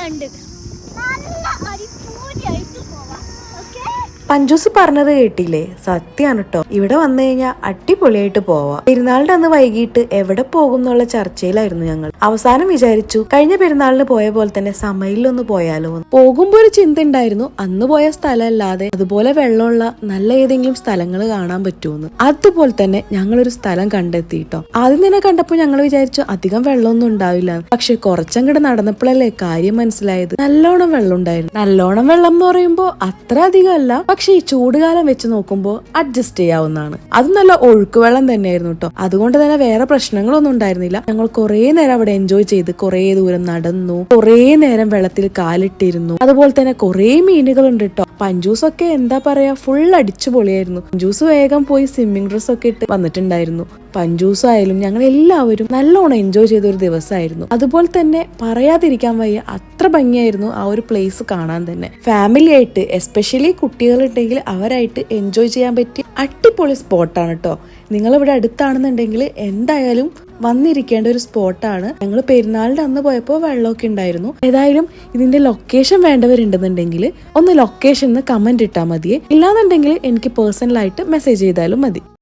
കണ്ട് നല്ല അടിപൊളിയായിട്ട് പോവാം. ഓക്കേ, പഞ്ചൂസ് പറഞ്ഞത് കേട്ടില്ലേ? സത്യാണ് കേട്ടോ. ഇവിടെ വന്നു കഴിഞ്ഞാൽ അടിപൊളിയായിട്ട് പോവാം. പെരുന്നാളിന്റെ അന്ന് വൈകിട്ട് എവിടെ പോകും എന്നുള്ള ചർച്ചയിലായിരുന്നു ഞങ്ങൾ. അവസാനം വിചാരിച്ചു കഴിഞ്ഞ പെരുന്നാളിന് പോയ പോലെ തന്നെ സമയിലൊന്ന് പോയാലോ. പോകുമ്പോ ഒരു ചിന്ത ഉണ്ടായിരുന്നു, അന്ന് പോയ സ്ഥലം അല്ലാതെ അതുപോലെ വെള്ളമുള്ള നല്ല ഏതെങ്കിലും സ്ഥലങ്ങൾ കാണാൻ പറ്റുമെന്ന്. അതുപോലെ തന്നെ ഞങ്ങളൊരു സ്ഥലം കണ്ടെത്തിട്ടോ. ആദ്യം തന്നെ കണ്ടപ്പോ ഞങ്ങൾ വിചാരിച്ചു അധികം വെള്ളമൊന്നും ഉണ്ടാവില്ല. പക്ഷെ കുറച്ചങ്ങോട്ട് നടന്നപ്പോഴല്ലേ കാര്യം മനസ്സിലായത്. നല്ലോണം വെള്ളം ഉണ്ടായിരുന്നു. നല്ലോണം വെള്ളം എന്ന് പറയുമ്പോ അത്ര അധികം അല്ല, പക്ഷെ ഈ ചൂടുകാലം വെച്ച് നോക്കുമ്പോൾ അഡ്ജസ്റ്റ് ചെയ്യാവുന്നതാണ്. അത് നല്ല ഒഴുക്ക് വെള്ളം തന്നെയായിരുന്നു കേട്ടോ. അതുകൊണ്ട് തന്നെ വേറെ പ്രശ്നങ്ങളൊന്നും ഉണ്ടായിരുന്നില്ല. ഞങ്ങൾ കുറെ നേരം അവിടെ എൻജോയ് ചെയ്ത് കുറെ ദൂരം നടന്നു, കുറെ നേരം വെള്ളത്തിൽ കാലിട്ടിരുന്നു. അതുപോലെ തന്നെ കുറെ മീനുകൾ ഉണ്ട് കേട്ടോ. പഞ്ചൂസൊക്കെ എന്താ പറയാ, ഫുൾ അടിച്ചു പൊളിയായിരുന്നു. പഞ്ചൂസ് വേഗം പോയി സ്വിമ്മിംഗ് ഡ്രസ് ഒക്കെ ഇട്ട് വന്നിട്ടുണ്ടായിരുന്നു. പഞ്ചൂസായാലും ഞങ്ങൾ എല്ലാവരും നല്ലോണം എൻജോയ് ചെയ്ത ഒരു ദിവസമായിരുന്നു. അതുപോലെ തന്നെ പറയാതിരിക്കാൻ വയ്യ, അത്ര ഭംഗിയായിരുന്നു ആ ഒരു പ്ലേസ് കാണാൻ തന്നെ. ഫാമിലി ആയിട്ട് എസ്പെഷ്യലി കുട്ടികളുണ്ടെങ്കിൽ അവരായിട്ട് എൻജോയ് ചെയ്യാൻ പറ്റിയ അടിപൊളി സ്പോട്ടാണ് കേട്ടോ. നിങ്ങളിവിടെ അടുത്താണെന്നുണ്ടെങ്കിൽ എന്തായാലും വന്നിരിക്കേണ്ട ഒരു സ്പോട്ടാണ്. ഞങ്ങൾ പെരുന്നാളിന്റെ അന്ന് പോയപ്പോൾ വെള്ളമൊക്കെ ഉണ്ടായിരുന്നു. ഏതായാലും ഇതിന്റെ ലൊക്കേഷൻ വേണ്ടവരുണ്ടെന്നുണ്ടെങ്കിൽ ഒന്ന് ലൊക്കേഷൻ കമന്റ് ഇട്ടാൽ മതിയെ. ഇല്ലാന്നുണ്ടെങ്കിൽ എനിക്ക് പേഴ്സണലായിട്ട് മെസ്സേജ് ചെയ്താലും മതി.